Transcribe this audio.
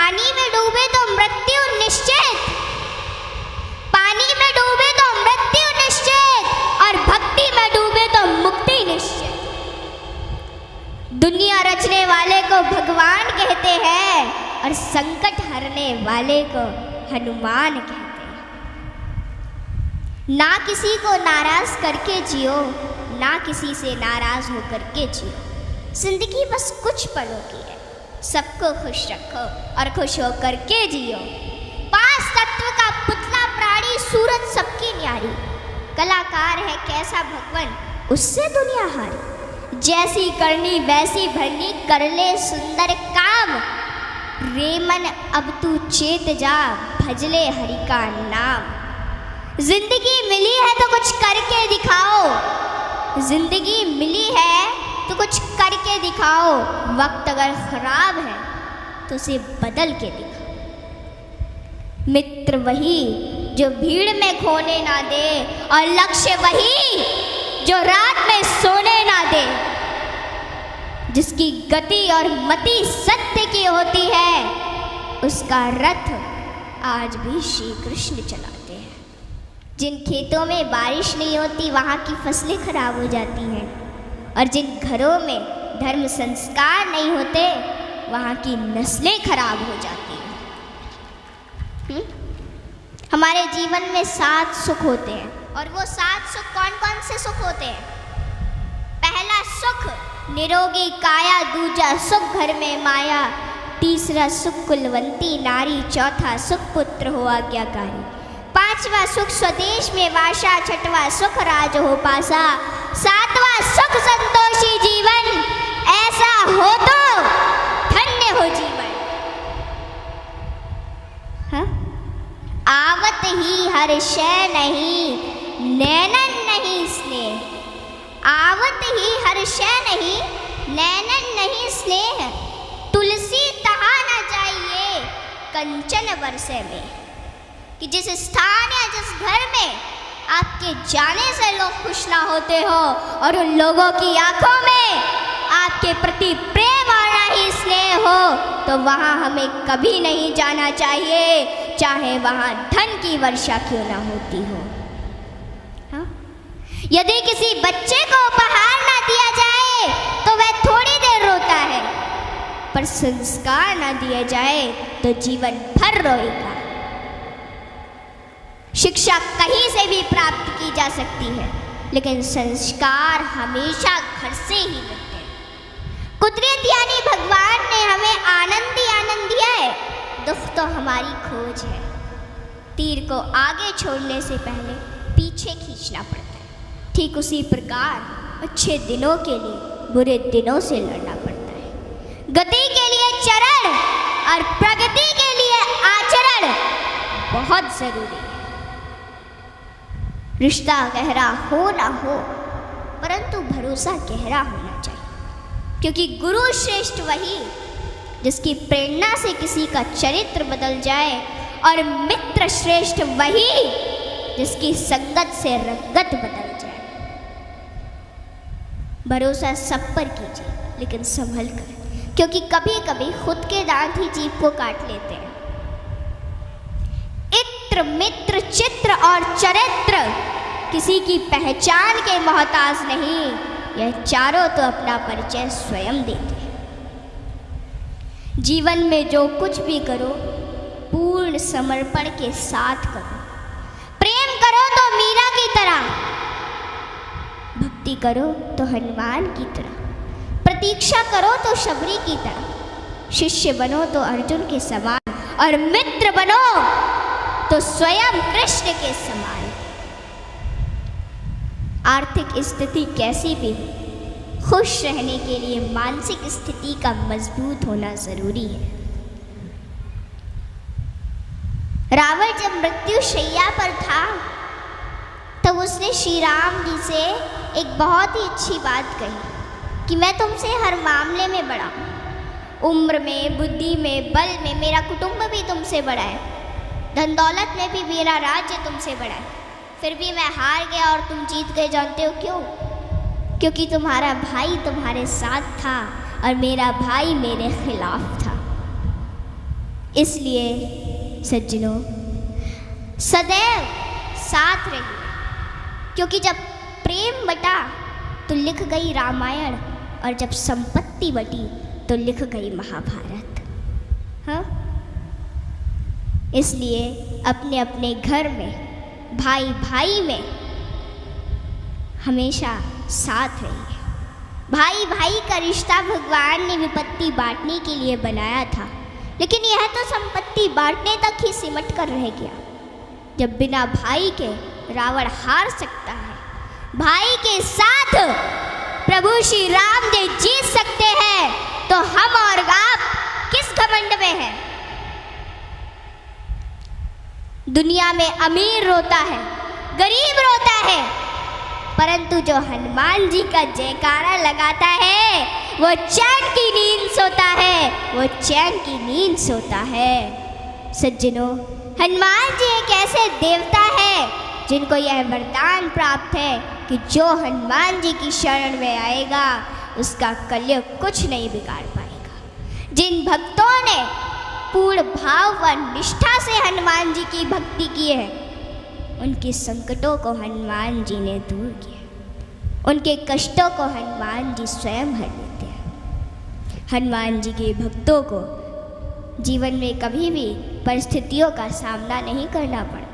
पानी में डूबे तो मृत्यु निश्चित, पानी में डूबे तो मृत्यु निश्चित, और भक्ति में डूबे तो मुक्ति निश्चित। दुनिया रचने वाले को भगवान कहते हैं और संकट हरने वाले को हनुमान कहते हैं। ना किसी को नाराज करके जियो, ना किसी से नाराज होकर के जियो। जिंदगी बस कुछ पलों की है, सबको खुश रखो और खुश होकर के जियो। पांच तत्व का पुतला प्राणी सूरज सबकी न्यारी, कलाकार है कैसा भगवान उससे दुनिया हारी। जैसी करनी वैसी भरनी कर ले सुंदर काम, रे मन अब तू चेत जा भजले हरि का नाम। जिंदगी मिली है तो कुछ करके दिखाओ, जिंदगी मिली है तो कुछ करके दिखाओ। वक्त अगर खराब है तो उसे बदल के दिखाओ। मित्र वही जो भीड़ में खोने ना दे, और लक्ष्य वही जो रात में सोने ना दे। जिसकी गति और मति सत्य की होती है, उसका रथ आज भी श्री कृष्ण चलाते हैं। जिन खेतों में बारिश नहीं होती वहाँ की फसलें खराब हो जाती हैं, और जिन घरों में धर्म संस्कार नहीं होते वहाँ की नस्लें खराब हो जाती हैं। हमारे जीवन में 7 सुख होते हैं, और वो 7 सुख कौन कौन से सुख होते हैं? पहला सुख निरोगी काया, दूजा सुख घर में माया, तीसरा सुख कुलवंती नारी, चौथा सुख पुत्र हो आज्ञाकारी, पांचवा सुख स्वदेश में वासा, छठवा सुख राज हो पासा, सातवां सुख संतोषी जीवन, ऐसा हो तो धन्य हो जीवन। हाँ? आवत ही हर शय नहीं, नैनन नहीं स्नेह, आवत ही हर शय नहीं, नैनन नहीं स्नेह, तुलसी तहा न जाइए कंचन बरसे में। कि जिस स्थान या जिस घर में आपके जाने से लोग खुश ना होते हो, और उन लोगों की आंखों में आपके प्रति प्रेम और ना ही स्नेह हो, तो वहाँ हमें कभी नहीं जाना चाहिए, चाहे वहाँ धन की वर्षा क्यों ना होती हो। हाँ? यदि किसी बच्चे को उपहार ना दिया जाए तो वह थोड़ी देर रोता है, पर संस्कार ना दिया जाए तो जीवन भर रोएगा। शिक्षा कहीं से भी प्राप्त की जा सकती है, लेकिन संस्कार हमेशा घर से ही मिलते हैं। कुदरत यानी भगवान ने हमें आनंद ही आनंद दिया है, दुख तो हमारी खोज है। तीर को आगे छोड़ने से पहले पीछे खींचना पड़ता है, ठीक उसी प्रकार अच्छे दिनों के लिए बुरे दिनों से लड़ना पड़ता है। गति के लिए चरण और प्रगति के लिए आचरण बहुत जरूरी है। रिश्ता गहरा हो ना हो, परंतु भरोसा गहरा होना चाहिए, क्योंकि गुरु श्रेष्ठ वही जिसकी प्रेरणा से किसी का चरित्र बदल जाए, और मित्र श्रेष्ठ वही जिसकी संगत से रंगत बदल जाए। भरोसा सब पर कीजिए, लेकिन संभल कर, क्योंकि कभी कभी खुद के दांत ही जीभ को काट लेते हैं। इत्र मित्र चित्र और चरित्र किसी की पहचान के मोहताज नहीं, यह चारों तो अपना परिचय स्वयं देते हैं। जीवन में जो कुछ भी करो पूर्ण समर्पण के साथ करो। प्रेम करो तो मीरा की तरह, भक्ति करो तो हनुमान की तरह, प्रतीक्षा करो तो शबरी की तरह, शिष्य बनो तो अर्जुन के समान, और मित्र बनो तो स्वयं कृष्ण के समान। आर्थिक स्थिति कैसी भी हो, खुश रहने के लिए मानसिक स्थिति का मजबूत होना जरूरी है। रावण जब मृत्यु शैया पर था तब उसने श्री राम जी से एक बहुत ही अच्छी बात कही कि मैं तुमसे हर मामले में बड़ा हूँ, उम्र में, बुद्धि में, बल में मेरा कुटुंब भी तुमसे बड़ा है, धन दौलत में भी मेरा राज्य तुमसे बड़ा है, फिर भी मैं हार गया और तुम जीत गए। जानते हो क्यों? क्योंकि तुम्हारा भाई तुम्हारे साथ था और मेरा भाई मेरे खिलाफ था। इसलिए सज्जनों, सदैव साथ रहिए, क्योंकि जब प्रेम बटा तो लिख गई रामायण, और जब संपत्ति बटी तो लिख गई महाभारत। हाँ, इसलिए अपने अपने घर में, भाई भाई में हमेशा साथ रहिए। भाई भाई का रिश्ता भगवान ने विपत्ति बांटने के लिए बनाया था, लेकिन यह तो संपत्ति बांटने तक ही सिमट कर रह गया। जब बिना भाई के रावण हार सकता है, भाई के साथ प्रभु श्री राम जी जीत सकते हैं, तो हम और आप किस घमंड में हैं? दुनिया में अमीर रोता है, गरीब रोता है, परंतु जो हनुमान जी का जयकारा लगाता है वो चैन की नींद सोता है, वो चैन की नींद सोता है। सज्जनों, हनुमान जी एक ऐसे देवता है जिनको यह वरदान प्राप्त है कि जो हनुमान जी की शरण में आएगा उसका कलयुग कुछ नहीं बिगाड़ पाएगा। जिन भक्तों ने पूर्ण भाव व निष्ठा से हनुमान जी की भक्ति की है, उनके संकटों को हनुमान जी ने दूर किया, उनके कष्टों को हनुमान जी स्वयं हर लेते हैं। हनुमान जी के भक्तों को जीवन में कभी भी परिस्थितियों का सामना नहीं करना पड़ता।